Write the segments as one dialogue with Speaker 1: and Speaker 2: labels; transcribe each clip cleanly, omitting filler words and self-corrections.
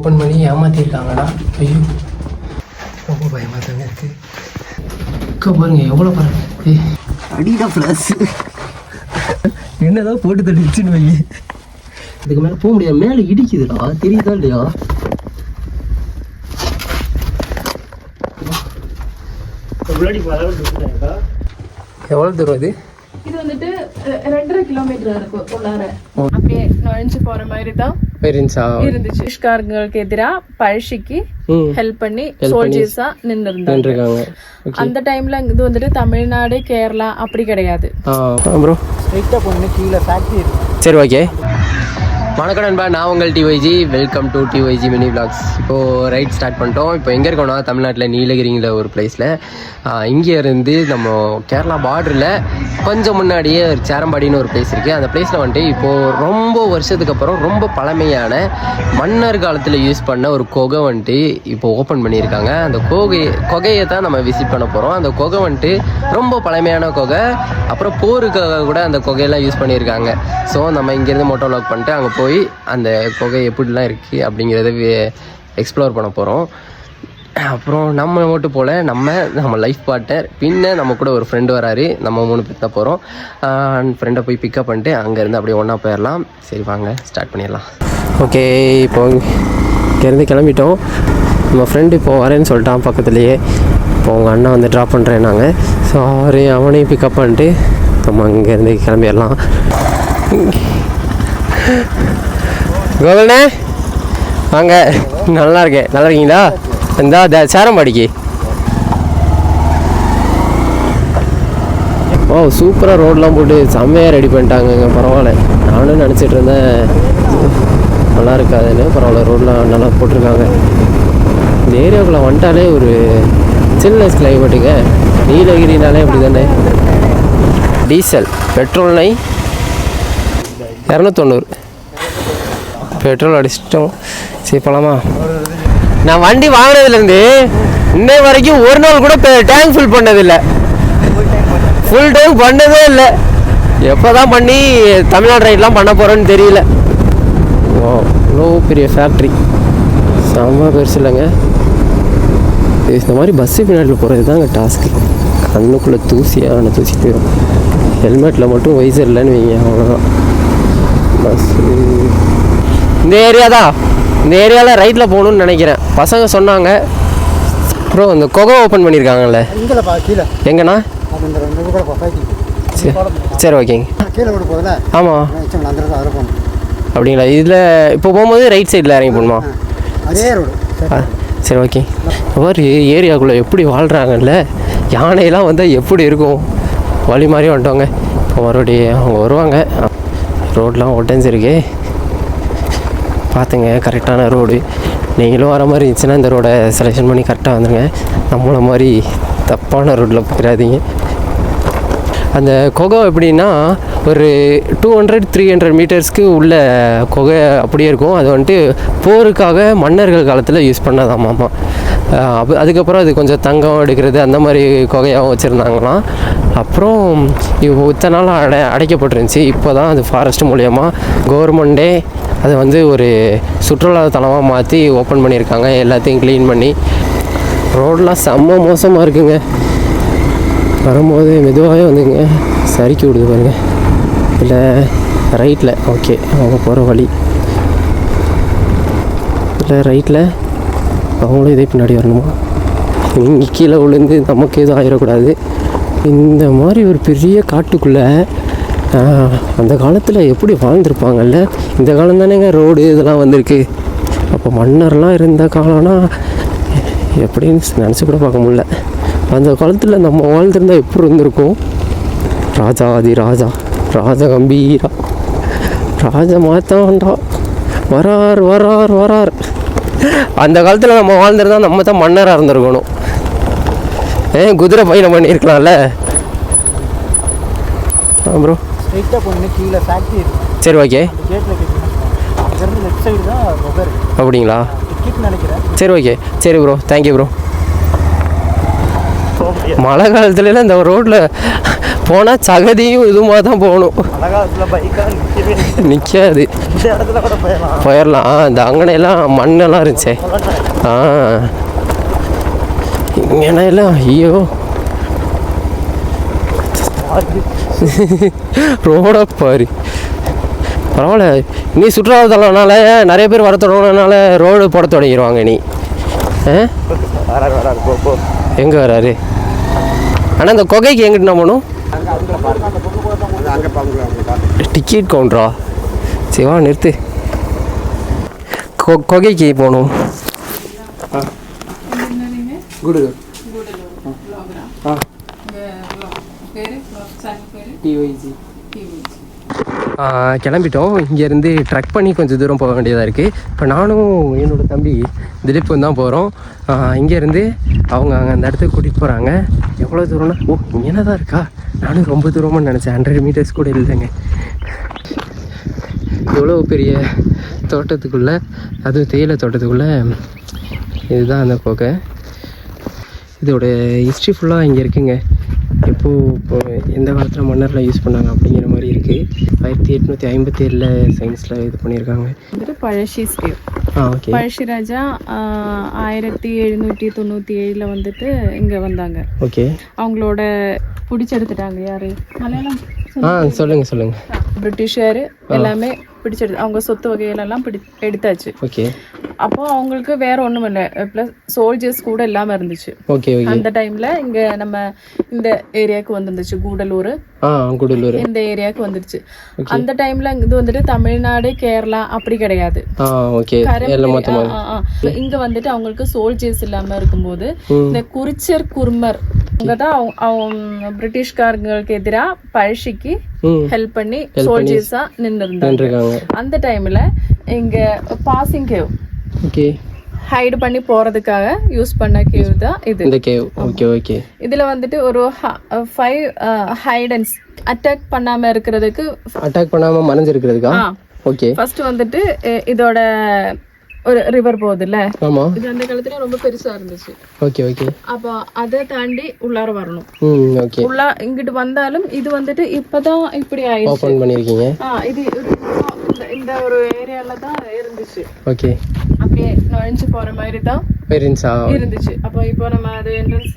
Speaker 1: Open பண்ணி ஏமாற்றிருக்காங்கடா. ஐயோ ரொம்ப பயமாக தாங்க இருக்குது. பாருங்க எவ்வளோ பாருங்க அடிடா ப்ளஸ் என்னதான் போட்டு தள்ளிச்சுன்னு வை. இதுக்கு மேலே போக முடியாது, மேலே இடிக்குதுடா, தெரியுதா இல்லையா? எவ்வளோ தூரம் இது?
Speaker 2: இது வந்துட்டு 2.5 கிலோமீட்டர் இருக்கும் உள்ளார. அப்படியே நுழைஞ்சு போற மாதிரி தான் இருந்துச்சு. பிரிட்டிஷ்காரங்களுக்கு எதிராக பழஷிக்கு ஹெல்ப் பண்ணி சோல்ஜர்ஸா நின்றுருந்தாங்க. அந்த டைம்ல இது வந்துட்டு தமிழ்நாடு கேரளா அப்படி கிடையாது.
Speaker 1: சரி ஓகே. வணக்கம் நண்பா, நான் உங்கள் DYG. Welcome to DYG mini vlogs. இப்போது ரைட் ஸ்டார்ட் பண்ணிட்டோம். இப்போ எங்கே இருக்கோம்னா தமிழ்நாட்டில் நீலகிரிங்கிற ஒரு பிளேஸில். இங்கே இருந்து நம்ம கேரளா பார்டரில் கொஞ்சம் முன்னாடியே ஒரு சேரம்பாடின்னு ஒரு பிளேஸ் இருக்குது. அந்த பிளேஸில் வந்துட்டு இப்போது ரொம்ப வருஷத்துக்கு அப்புறம் ரொம்ப பழமையான மன்னர் காலத்தில் யூஸ் பண்ண ஒரு குகை வந்துட்டு இப்போ ஓப்பன் பண்ணியிருக்காங்க. அந்த குகையை தான் நம்ம விசிட் பண்ண போகிறோம். அந்த குகை வந்துட்டு ரொம்ப பழமையான குகை. அப்புறம் போருக்காக கூட அந்த குகையெல்லாம் யூஸ் பண்ணியிருக்காங்க. ஸோ நம்ம இங்கேருந்து மோட்டோ வ்ளாக் பண்ணிட்டு அங்கே போய் அந்த குகை எப்படிலாம் இருக்குது அப்படிங்கிறத எக்ஸ்ப்ளோர் பண்ண போகிறோம். அப்புறம் நம்ம மட்டும் போல் நம்ம லைஃப் பார்ட்னர் பின்ன நம்ம கூட ஒரு ஃப்ரெண்டு வராரு. நம்ம 3 பேர் தான் போகிறோம். ஃப்ரெண்டை போய் பிக்கப் பண்ணிட்டு அங்கேருந்து அப்படியே ஒன்றா போயிடலாம். சரி வாங்க ஸ்டார்ட் பண்ணிடலாம். ஓகே, இப்போ இங்கேருந்து கிளம்பிட்டோம். நம்ம ஃப்ரெண்டு இப்போது வரேன்னு சொல்லிட்டான் பக்கத்துலேயே. இப்போ உங்கள் அண்ணன் வந்து ட்ராப் பண்ணுறேன் நாங்கள். ஸோ அவனையும் பிக்கப் பண்ணிட்டு நம்ம அங்கேருந்து கிளம்பிடலாம். கோகுல்ண்ணே வாங்க. நல்லா இருக்கேன். நல்லா இருக்கீங்களா? இந்த சேரம்பாடிக்கு. ஓ சூப்பராக ரோடெலாம் போட்டு செம்மையாக ரெடி பண்ணிட்டாங்கங்க. பரவாயில்ல, நானும் நினச்சிட்டு இருந்தேன் நல்லா இருக்காதுன்னு. பரவாயில்ல, ரோடெலாம் நல்லா போட்டிருக்காங்க. இந்த ஏரியாவுக்குள்ளே வந்துட்டாலே ஒரு சில்னஸ் கிளைமேட்டுங்க. நீலகிரினாலே அப்படி தானே. டீசல் பெட்ரோல்னை 290 பெட்ரோல் அடிச்சிட்டோம். சரி போகலாமா? நான் வண்டி வாங்கினதுலேருந்து இன்னை வரைக்கும் ஒரு நாள் கூட டேங்க் ஃபில் பண்ணதில்லை. ஃபுல் டேங்க் பண்ணதே இல்லை. எப்போ தான் பண்ணி தமிழ்நாடு ரைட்லாம் பண்ண போகிறோன்னு தெரியல. ஓ இவ்வளோ பெரிய ஃபேக்ட்ரி, செம்ம பெருசு இல்லைங்க. இந்த மாதிரி பஸ்ஸு பின்னாடியில் போகிறது தாங்க டாஸ்க்கு. கண்ணுக்குள்ளே தூசியான தூசி போயிடும். ஹெல்மெட்டில் மட்டும் வைசர் இல்லைன்னு வைங்க, அவ்வளோதான். பஸ்ஸு இந்த ஏரியா தான். இந்த ஏரியாவில் ரைட்டில் போகணுன்னு நினைக்கிறேன். பசங்க சொன்னாங்க. அப்புறம் இந்த குகை ஓப்பன் பண்ணியிருக்காங்கல்ல. எங்கண்ணா? சரி ஓகேங்க. ஆமாம் அப்படிங்களா? இதில் இப்போ போகும்போது ரைட் சைடில் இறங்கி போகணுமா? சரி ஓகே. இந்த மாதிரி ஏரியாக்குள்ளே எப்படி வாழ்கிறாங்கல்ல, யானையெல்லாம் வந்தால் எப்படி இருக்கும்? வழி மாதிரி வந்துட்டோங்க. இப்போ மறுபடியும் அவங்க வருவாங்க. ரோடெலாம் ஒட்டன்ஸ் இருக்கு, பார்த்துங்க. கரெக்டான ரோடு. நீங்களும் வர மாதிரி இருந்துச்சுன்னா இந்த ரோடை செலெக்ஷன் பண்ணி கரெக்டாக வந்துடுங்க. நம்மளை மாதிரி தப்பான ரோட்டில் போயிடாதீங்க. அந்த குகை எப்படின்னா ஒரு 200-300 மீட்டர்ஸ்க்கு உள்ள குகை அப்படியே இருக்கும். அது வந்துட்டு போருக்காக மன்னர்கள் காலத்தில் யூஸ் பண்ணதாமாம்மா. அதுக்கப்புறம் அது கொஞ்சம் தங்கம் எடுக்கிறது அந்த மாதிரி குகையாகவும் வச்சுருந்தாங்களாம். அப்புறம் இத்தனை நாள் அடைக்கப்பட்டிருந்துச்சு. இப்போ தான் அது ஃபாரஸ்ட் மூலயமா கவர்மெண்ட்டே அதை வந்து ஒரு சுற்றுலா தலமாக மாற்றி ஓப்பன் பண்ணியிருக்காங்க. எல்லாத்தையும் க்ளீன் பண்ணி. ரோடெலாம் செம்ம மோசமாக இருக்குங்க. வரும்போது மெதுவாகவே வந்துங்க சறுக்கி விடுது பாருங்க. இல்லை ரைட்டில் ஓகே அவங்க போகிற வழி. இல்லை ரைட்டில் அவங்களும் இதே பின்னாடி வரணுமா? இங்கே கீழே விழுந்து நமக்கு எதுவும் ஆயிடக்கூடாது. இந்த மாதிரி ஒரு பெரிய காட்டுக்குள்ளே அந்த காலத்தில் எப்படி வாழ்ந்துருப்பாங்கல்ல. இந்த காலம் தானேங்க ரோடு இதெல்லாம் வந்திருக்கு. அப்போ மன்னர்லாம் இருந்த காலம்னா எப்படின்னு நினச்சி கூட பார்க்க முடியல. அந்த காலத்தில் நம்ம வாழ்ந்துருந்தால் எப்படி இருந்திருக்கும்? ராஜாதி ராஜா, ராஜ கம்பீரா, ராஜ மாத்தாண்டா, வரார் வரார் வரார். அந்த காலத்தில் நம்ம வாழ்ந்துருந்தா நம்ம தான் மன்னராக இருந்திருக்கணும். குதிரை பயணம் பண்ணியிருக்கலாம்ல. ப்ரோ சரி ஓகே. அப்படிங்களா? சரி ஓகே. சரி ப்ரோ, தேங்க்யூ ப்ரோ. மழை காலத்துலலாம் இந்த ரோட்டில் போனால் சகதியும் இதுமாக தான் போகணும். நிற்காது. போயிடலாம். இந்த அங்கனையெல்லாம் மண்ணெல்லாம் இருந்துச்சே. இங்கனையெல்லாம் ஐயோ ரோட பாரு. பரவாயில்ல. நீ சுற்றுலாத்தலம்னால நிறைய பேர் வர தொடங்கினால ரோடு போட தொடங்கிடுவாங்க. நீ எங்கே வராரு? ஆனால் இந்த கொகைக்கு எங்கிட்ட நான் போகணும்? டிக்கெட் கவுண்டரா? சிவா நிறுத்து. கொகைக்கு போகணும். கிளம்பிட்டோம். இங்கேருந்து ட்ரக் பண்ணி கொஞ்சம் தூரம் போக வேண்டியதாக இருக்குது. இப்போ நானும் என்னோடய தம்பி திலீப்பும் தான் போகிறோம். இங்கேருந்து அவங்க அங்கே அந்த இடத்துக்கு கூட்டிகிட்டு போகிறாங்க. எவ்வளோ தூரம்னா இங்கே தான் இருக்கா? நானும் ரொம்ப தூரமாக நினச்சேன். 100 மீட்டர்ஸ் கூட இல்லைங்க. எவ்வளோ பெரிய தோட்டத்துக்குள்ளே, அதுவும் தேயிலை தோட்டத்துக்குள்ளே. இதுதான் அந்த கோகை. இதோட ஹிஸ்ட்ரி ஃபுல்லாக இங்கே இருக்குங்க. இப்போ எந்த காலத்தில் மன்னர்லாம் யூஸ் பண்ணாங்க அப்படிங்கிற மாதிரி இருக்குது. 1857 சயின்ஸில் இது பண்ணியிருக்காங்க.
Speaker 2: வந்துட்டு பழஷி ஸ்கேவ்.
Speaker 1: ஓகே.
Speaker 2: பழஷி ராஜா 1797 வந்துட்டு இங்கே வந்தாங்க.
Speaker 1: ஓகே.
Speaker 2: அவங்களோட பிடிச்செடுத்துட்டாங்க. யாரு? மலையாளம்.
Speaker 1: சொல்லுங்க.
Speaker 2: பிரிட்டிஷாரு எல்லாமே பிடிச்செடுத்து அவங்க சொத்து வகைகளெல்லாம் எடுத்தாச்சு.
Speaker 1: ஓகே.
Speaker 2: அப்போ அவங்களுக்கு வேற ஒன்றும் இல்லை, ப்ளஸ் சோல்ஜர்ஸ் கூட இல்லாமல் இருந்துச்சு.
Speaker 1: ஓகே.
Speaker 2: அந்த டைம்ல இங்க நம்ம இந்த ஏரியாவுக்கு வந்துருந்துச்சு. கூடலூர் இந்த ஏரியாவுக்கு வந்துருச்சு. அந்த டைம்ல இது வந்துட்டு தமிழ்நாடு, கேரளா அப்படி கிடையாது. இங்க வந்துட்டு அவங்களுக்கு சோல்ஜர்ஸ் இல்லாம இருக்கும்போது இந்த குறிச்சர் குர்மர் இங்கதான் பிரிட்டிஷ்காரங்களுக்கு எதிராக பழஷிக்கு ஹெல்ப் பண்ணி சோல்ஜர்ஸா நின்று இருந்தாங்க. அந்த டைம்ல இங்க பாசிங் கேவ் ஹைட் பண்ணி போறதுக்காக யூஸ் பண்ண கேவ் தான் இது. இந்த கேவ். ஓகே. இதுல வந்துட்டு ஒரு 5 ஹைடன்ஸ் அட்டாக் பண்ணாம மறைஞ்சிருக்கிறதுக்கா? ஓகே. ஃபர்ஸ்ட் வந்துட்டு இதோட ஒரு ரிவர் போகுதுல்ல, இது அந்த காலத்துல ரொம்ப பெருசா இருந்துச்சு. ஓகே. அப்ப அதை தாண்டி உள்ளார வரணும். உள்ள இங்கிட்டு வந்தாலும் இது வந்துட்டு இப்பதான் இப்படி ஆயிடுச்சு. இது இந்த ஒரு ஏரியால தான் இருந்துச்சு. ஓகே. அப்படியே நுழைஞ்சு போற மாதிரி தான் இருந்துச்சு. அப்ப இப்போ நம்ம அது என்ட்ரன்ஸ்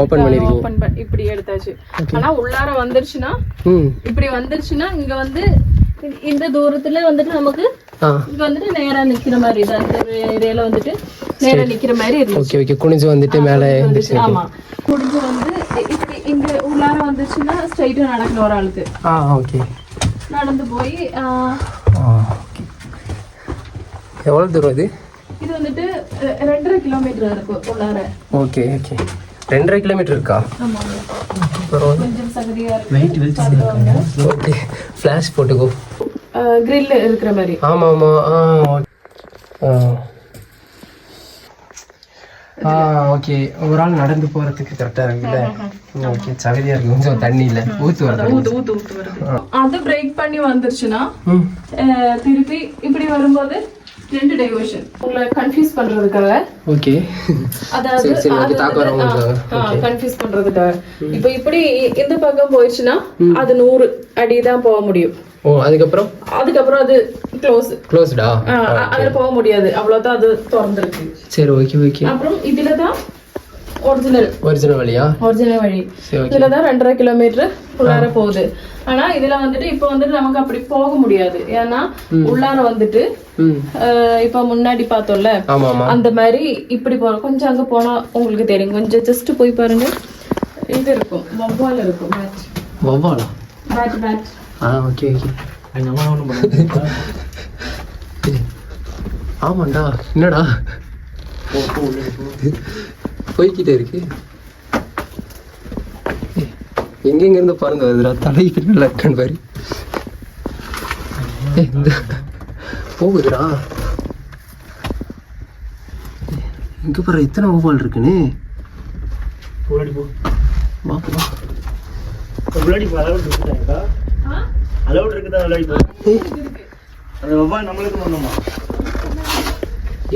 Speaker 2: ஓபன் இப்படி எடுத்தாச்சு. ஆனா உள்ளார வந்துருச்சுன்னா இப்படி வந்துருச்சுன்னா இங்க வந்து இந்த தூரத்துல வந்துட்டு நமக்கு இங்க வந்துட்டு நேரா நிக்கிற மாதிரி தான். இந்த ஏரியால வந்துட்டு நேரா நிக்கிற மாதிரி இருந்துச்சு. ஓகே. குனிஞ்சு வந்துட்டு மேலே. ஆமா, குனிஞ்சு வந்து இப்படி இந்த உள்ளார வந்துச்சுன்னா ஸ்ட்ரைட்டா நடக்கிற ஒரு ஆளுக்கு. ஓகே. நடந்து போய் எவ்வளவு தூரம் இது? இது வந்துட்டு 2.5 கிலோமீட்டர் இருக்கும் உள்ளார. ஓகே. 2.5 கிலோமீட்டர் இருக்கா? ஆமா. கொஞ்சம் சகதியா இருக்கு. வெயிட் வச்சிருக்காங்க. ஓகே. ஃபிளாஷ் போட்டுக்கோ. கிரில் இருக்கிற மாதிரி. ஆமா. ஓகே. ஒரு ஆள் நடந்து போறதுக்கு கரெக்டா இருக்குல்ல? ஓகே. சகதியா இருக்கு. கொஞ்சம் தண்ணியில ஊத்து வருது. அது பிரேக் பண்ணி வந்துருச்சுன்னா திருப்பி இப்படி வரும்போது 2 டைவர்ஷன் உங்களை கன்ஃபியூஸ் பண்றதுக்காக. ஓகே. அதாவது கன்ஃபியூஸ் பண்றதுக்காக இப்போ இப்படி இந்த பக்கம் போயிடுச்சுன்னா அது 100 அடி தான் போக முடியும். அதுக்கப்புறம் அது க்ளோஸ்டா, அதுல போக முடியாது. அவ்வளவுதான், அது திறந்திருக்கு. சரி. ஓகே. அப்புறம் இதுலதான் ஒரிஜினல் வழி. இதுலதான் 2.5 கிலோமீட்டர் உள்ளார போகுது. ஆனா இதுல வந்துட்டு இப்ப வந்துட்டு நமக்கு அப்படி போக முடியாது. ஏன்னா உள்ளார வந்துட்டு இப்ப முன்னாடி பார்த்தோம்ல அந்த மாதிரி இப்படி போறோம். கொஞ்சம் அங்க போனா உங்களுக்கு தெரியும். கொஞ்சம் ஜஸ்ட் போய் பாருங்க. இது இருக்கும், வவ்வால் இருக்கும். பேட். ஓகே. ஆமாண்டா. என்னடா போய்கிட்டே இருக்கு? எங்கெங்க இருந்து பாருங்க வருதுடா. தலைக்கு நல்லா இருக்கான்னு பாரு. போகுதுடா. இங்க பாரு எத்தனை வவ்வால் இருக்குன்னு.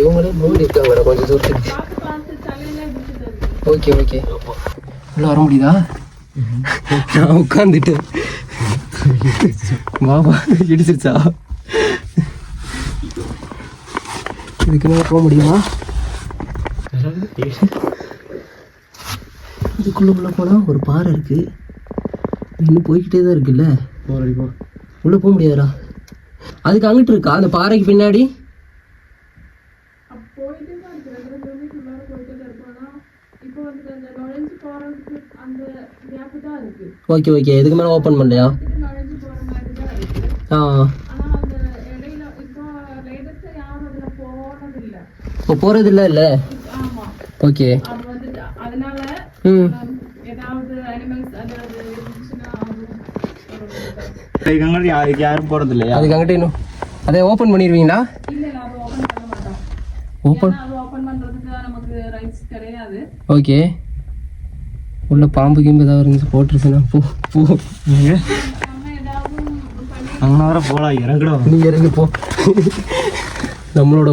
Speaker 2: இவங்களே மூடி இருக்காங்க கொஞ்சம் தூரத்துக்கு. ஓகே. உள்ள வர முடியுதா?
Speaker 1: நான் உட்காந்துட்டேன். பாபா இடிச்சிருச்சா? இதுக்கு மேலே போக முடியுமா? இதுக்குள்ள போனால் ஒரு பாறை இருக்கு, இன்னும் போய்கிட்டே தான் இருக்குல்ல. உள்ள போக முடியாதா? அதுக்கு அங்கிட்டு இருக்கா அந்த பாறைக்கு பின்னாடி? ஓகே ஓகே, இதுக்கு மேலே ஓப்பன் பண்ணலையா? இப்போ போகிறது இல்லை. ஓகே.
Speaker 3: யாரும் போறது இல்லையா?
Speaker 1: அதுக்கு அங்கிட்ட இன்னும் அதை ஓப்பன் பண்ணிடுவீங்களா? Open okay. உள்ள பாம்பு கிம்பு ஏதாவது இருந்துச்சு போட்டுருச்சுன்னா போ போ.
Speaker 3: அங்கே வர போகலாம், இறங்கடும்.
Speaker 1: நீ இறங்கி போ. நம்மளோட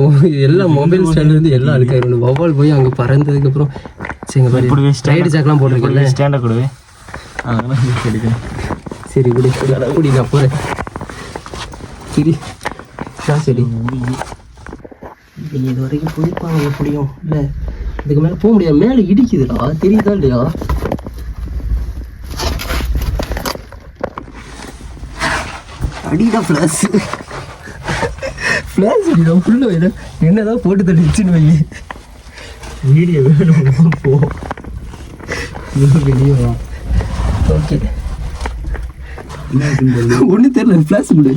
Speaker 1: எல்லா மொபைல் ஸ்டாண்ட்லேருந்து எல்லாம் அழுக்காயிரும். வவ்வால் போய் அங்கே பறந்ததுக்கப்புறம் சரி ஸ்டைடு ஜாக்கெலாம் போட்டிருக்கேன்ல,
Speaker 3: ஸ்டாண்டை கொடுவே. அதெல்லாம் கிடைக்கும்.
Speaker 1: சரி குடி குடி, நான் போகிறேன். சரி சரி, இது வரைக்கும் போயிருப்பாங்க எப்படியும். இல்லை இதுக்கு மேலே போக முடியாது, மேலே இடிக்குதுடா, தெரியுதா இல்லையா? அடிடா ஃப்ளாஷ் ஃப்ளாஷ் அடிடா ஃபுல்லாக. என்னதான் போட்டு தள்ளிச்சுன்னு வை.
Speaker 3: வீடியோ வேணும் போ, வெளியே வா.
Speaker 1: ஓகே ஒன்றும் தெரியல, ஃப்ளாஷ் கொடு.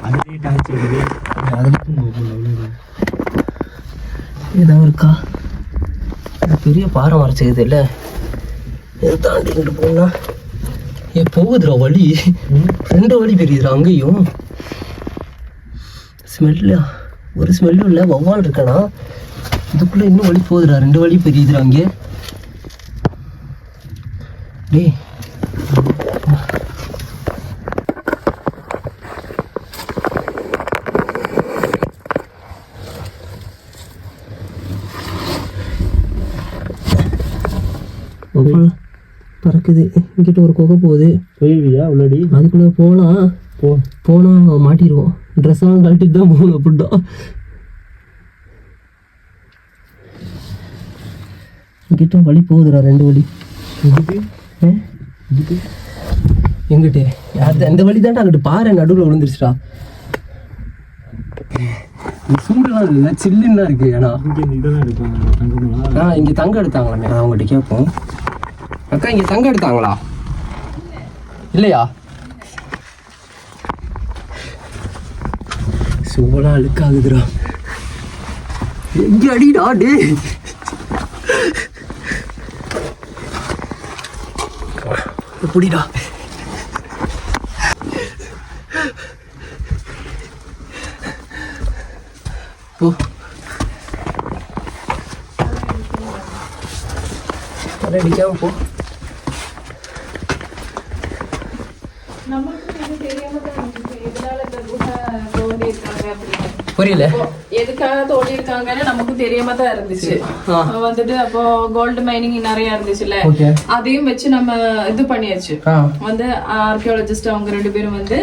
Speaker 3: அதுலேயே டார்ச் வருது.
Speaker 1: ஏதாவது இருக்கா? பெரிய பாறை மறைச்சிக்குது இல்லை, இதை தாண்டிக்கிட்டு போனா போகுதுடா வழி. 2 வழி பெரியுதுடா அங்கேயும். ஸ்மெல்லா ஒரு ஸ்மெல்லும் இல்லை, வவ்வால் இருக்கானா? இதுக்குள்ளே இன்னும் வழி போகுதுடா, 2 வழி பெரியுதுடா அங்கே. டேய் பறக்குது. இங்கிட்ட ஒரு குகை போகுது.
Speaker 3: போயிருவியா உள்ளடி?
Speaker 1: அதுக்குள்ளே போகலாம். போனால் மாட்டிடுவோம். ட்ரெஸ்ஸெல்லாம் கழட்டிட்டு தான் போகணும். அப்படின்னா இங்கிட்ட வழி போகுதுடா, 2 வழி. இதுக்கு எங்கிட்ட யார் அந்த வழி தான்டா, அங்கிட்டு பாறை நடுவில் விழுந்துருச்சுடா. சூடெல்லாம் இல்லை, சில்லுன்னு தான் இருக்கு. ஏன்னா
Speaker 3: இதெல்லாம் எடுப்பாங்க.
Speaker 1: இங்கே தங்கம் எடுத்தாங்களாமே, அவங்ககிட்ட கேட்போம். அக்கா இங்கே தங்கம் எடுத்தாங்களா? இல்லையா? சோளம் அழுக்காகுதுடா. எங்கே அடிடா டே. எப்படிடா? ஓ அடிக்காம போ. புரியல
Speaker 2: எதுக்காக தோண்டி இருக்காங்கன்னு நமக்கு தெரியாம தான் இருந்துச்சு. வந்துட்டு அப்போ கோல்டு மைனிங் நிறைய இருந்துச்சுல்ல, அதையும் வச்சு நம்ம இது பண்ணியாச்சு. வந்து ஆர்கியாலஜிஸ்ட் அவங்க 2 பேரும் வந்து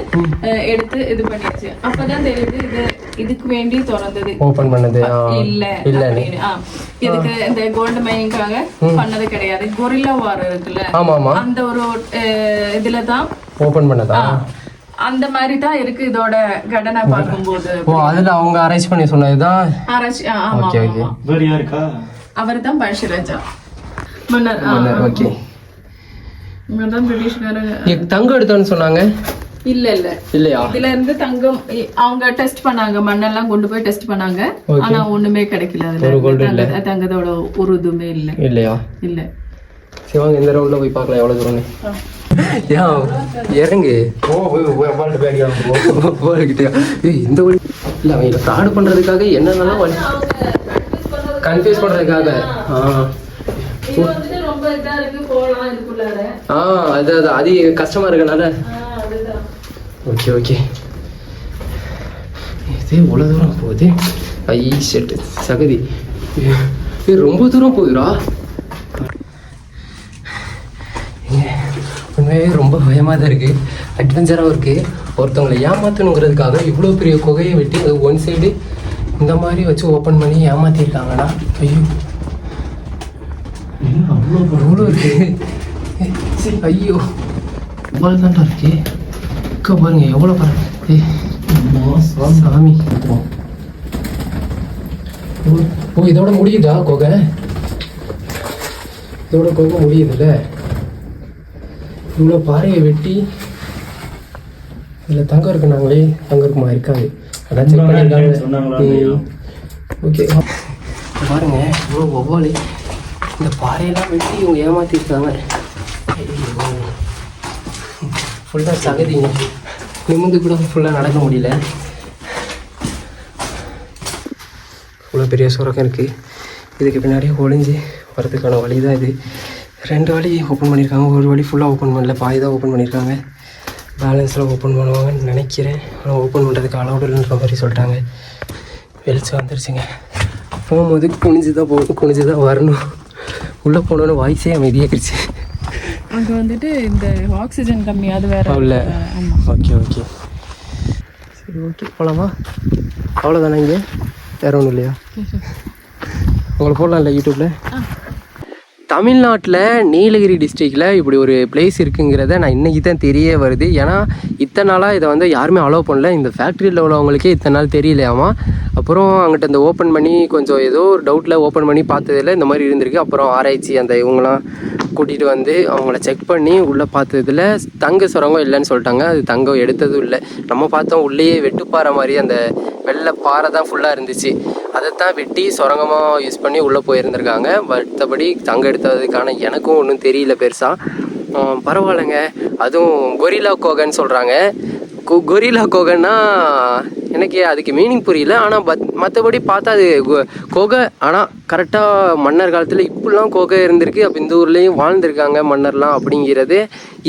Speaker 2: எடுத்து இது பண்ணியாச்சு. அப்பதான் தெரியுது இது இதுக்கு வேண்டி திறந்தது,
Speaker 1: ஓபன் பண்ணது
Speaker 2: இல்ல. இதுக்கு இந்த கோல்டு மைனிங்காக பண்ணது கிடையாது. கொரில்லா வார் இருக்குல்ல, அந்த ஒரு இதுலதான் ஓபன் பண்ணதா. அந்த மாதிரி தான் இருக்கு இதோட கடனை பார்க்கும்போது.
Speaker 1: அதுல அவங்க அரேஞ்ச் பண்ணி சொன்னதுதான்
Speaker 2: அரேஞ்ச். ஆமா அவர் தான் பழசிராஜா மன்னர்.
Speaker 1: ஓகே,
Speaker 2: இவங்கதான் பிரிட்டிஷ்காரங்க.
Speaker 1: தங்கம் எடுத்தான்னு சொன்னாங்க.
Speaker 2: இல்ல இல்லையா? இதுல இருந்து தங்கம் அவங்க டெஸ்ட் பண்ணாங்க, மண்ணெல்லாம் கொண்டு போய் டெஸ்ட் பண்ணாங்க. ஆனா ஒண்ணுமே கிடைக்கல. அதுல தங்கத்தோட ஒரு இதுவுமே இல்ல. இல்லையா? இல்ல.
Speaker 1: சிவாங்க இந்த ரவுண்ட்ல போய் பார்க்கலாம் எவ்வளவு தூரம். இறங்கு இந்த வழி இல்ல, அவங்க ஃப்ராடு பண்றதுக்காக என்னென்னலாம் வழி கன்ஃபியூஸ் பண்றதுக்காக. அது அது கஷ்டமா இருக்கனால. ஓகே ஓகே, இதே இவ்வளோ தூரம் போகுது. ஐ ஷெட் சகதி. ரொம்ப தூரம் போகுதுடா. உண்மையாகவே ரொம்ப பயமாக தான் இருக்குது, அட்வென்ச்சராகவும் இருக்குது. ஒருத்தவங்களை ஏமாற்றணுங்கிறதுக்காக இவ்வளோ பெரிய குகையை வெட்டி அது ஒன் சைடு இந்த மாதிரி வச்சு ஓப்பன் பண்ணி ஏமாற்றிருக்காங்கண்ணா. ஐயோ அவ்வளோ இருக்கு. ஐயோ இவ்வளோ தான்டா இருக்கு. பாருங்க எவ்வளோ பாருங்க. சாமி ஓ இதோட முடியுதா குகை? இதோட குகை முடியுதுல்ல? இவ்வளோ பாறையை வெட்டி இதில் தங்கம் இருக்குனாங்களே, தங்கம் இருக்குமா? இருக்காது. அதான் செக் பண்ணியிருக்காங்க. ஓகே பாருங்க இவ்வளோ ஒவ்வாளி இந்த பாறையெல்லாம் வெட்டி இவங்க ஏமாற்றிருக்காங்க. ஃபுல்லாக சகதிங்க, நிமிந்து கூட ஃபுல்லாக நடக்க முடியல. இவ்வளோ பெரிய சுரக்கம் இருக்குது. இதுக்கு பின்னாடியே ஒளிஞ்சு வரதுக்கான வழி தான் இது. 2 வழி ஓப்பன் பண்ணியிருக்காங்க. ஒரு வழி ஃபுல்லாக ஓப்பன் பண்ணல, பாதி தான் ஓப்பன் பண்ணியிருக்காங்க. பேலன்ஸில் ஓப்பன் பண்ணுவாங்கன்னு நினைக்கிறேன். ஆனால் ஓப்பன் பண்ணுறதுக்கு அலௌடுன்ற மாதிரி சொல்லிட்டாங்க. வெளிச்சம் வந்துருச்சுங்க. போகும்போது குனிஞ்சு தான் போகணும், குனிஞ்சு தான் வரணும். உள்ளே போனோன்னு வாய்ஸே அமைதியாகிடுச்சு.
Speaker 2: அங்கே வந்துட்டு இந்த ஆக்சிஜன் கம்மி, அது வேறு
Speaker 1: இல்லை. ஓகே ஓகே சரி ஓகே போகலாமா? அவ்வளோதானே, இங்கே வேறு ஒன்றும் இல்லையா? உங்களை போடலாம்ல யூடியூப்பில்? தமிழ்நாட்டில் நீலகிரி டிஸ்ட்ரிக்டில் இப்படி ஒரு பிளேஸ் இருக்குங்கிறத நான் இன்றைக்கி தான் தெரிய வருது. ஏன்னா இத்தனை நாளாக இதை வந்து யாருமே அலோவ் பண்ணல. இந்த ஃபேக்ட்ரியில் உள்ளவங்களுக்கே இத்தனை நாள் தெரியலையாமா. அப்புறம் அங்கிட்ட இந்த ஓப்பன் பண்ணி கொஞ்சம் ஏதோ ஒரு டவுட்டில் ஓப்பன் பண்ணி பார்த்ததில் இந்த மாதிரி இருந்திருக்கு. அப்புறம் ஆராய்ச்சி அந்த இவங்களாம் கூட்டிகிட்டு வந்து அவங்கள செக் பண்ணி உள்ளே பார்த்ததில் தங்க சுரங்கம் இல்லைன்னு சொல்லிட்டாங்க. அது தங்கம் எடுத்ததும் இல்லை. நம்ம பார்த்தோம் உள்ளேயே வெட்டுப்பாறை மாதிரி அந்த வெள்ளை பாறை தான் ஃபுல்லாக இருந்துச்சு. அதைத்தான் வெட்டி சுரங்கமாக யூஸ் பண்ணி உள்ளே போயிருந்திருக்காங்க. மற்றபடி தங்கம் எடுத்ததுக்கான எனக்கும் ஒன்றும் தெரியல பெருசாக. பரவாயில்லைங்க. அதுவும் கொரில்லா கோகைன்னு சொல்கிறாங்க. கொரில்லா கோகைன்னா எனக்கு அதுக்கு மீனிங் புரியல. ஆனால் மற்றபடி பார்த்தா அது கோகை. ஆனால் கரெக்டாக மன்னர் காலத்தில் இப்படிலாம் கோகை இருந்திருக்கு. அப்போ இந்த ஊர்லேயும் வாழ்ந்திருக்காங்க மன்னர்லாம் அப்படிங்கிறது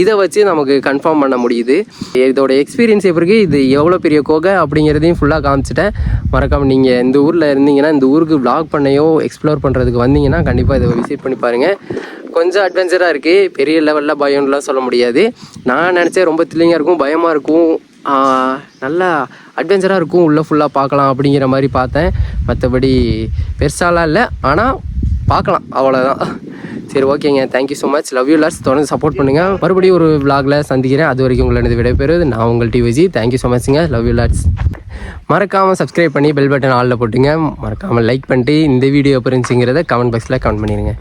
Speaker 1: இதை வச்சு நமக்கு கன்ஃபார்ம் பண்ண முடியுது. இதோட எக்ஸ்பீரியன்ஸ் எப்படி இருக்குது, இது எவ்வளோ பெரிய கோகை அப்படிங்கிறதையும் ஃபுல்லாக காமிச்சிட்டேன். மறக்காமல் நீங்கள் இந்த ஊரில் இருந்தீங்கன்னா, இந்த ஊருக்கு வ்ளாக் பண்ணையோ எக்ஸ்ப்ளோர் பண்ணுறதுக்கு வந்தீங்கன்னா கண்டிப்பாக இதை விசிட் பண்ணி பாருங்கள். கொஞ்சம் அட்வென்ச்சராக இருக்குது, பெரிய லெவலில் பயம்லாம் சொல்ல முடியாது. நான் நினச்சேன் ரொம்ப த்ரில்லிங்காக இருக்கும், பயமாக இருக்கும், நல்லா அட்வென்ச்சராக இருக்கும், உள்ளே ஃபுல்லாக பார்க்கலாம் அப்படிங்கிற மாதிரி பார்த்தேன். மற்றபடி பெருசாலாம் இல்லை, ஆனால் பார்க்கலாம், அவ்வளோதான். சரி ஓகேங்க, thank you so much. Love you Lars. தொடர்ந்து சப்போர்ட் பண்ணுங்கள். மறுபடியும் ஒரு விளாகில் சந்திக்கிறேன். அது வரைக்கும் உங்களது விடைபெறுவது நான் உங்கள் டிவிஜி. தேங்க்யூ ஸோ மச்ங்க. லவ் யூ லார்ஸ். மறக்காமல் சப்ஸ்கிரைப் பண்ணி பெல் பட்டன் ஆலில் போட்டுங்க. மறக்காமல் லைக் பண்ணிட்டு இந்த வீடியோ எப்படி இருந்துச்சுங்கிறத கமெண்ட் பாக்ஸில் கமெண்ட் பண்ணிடுங்க.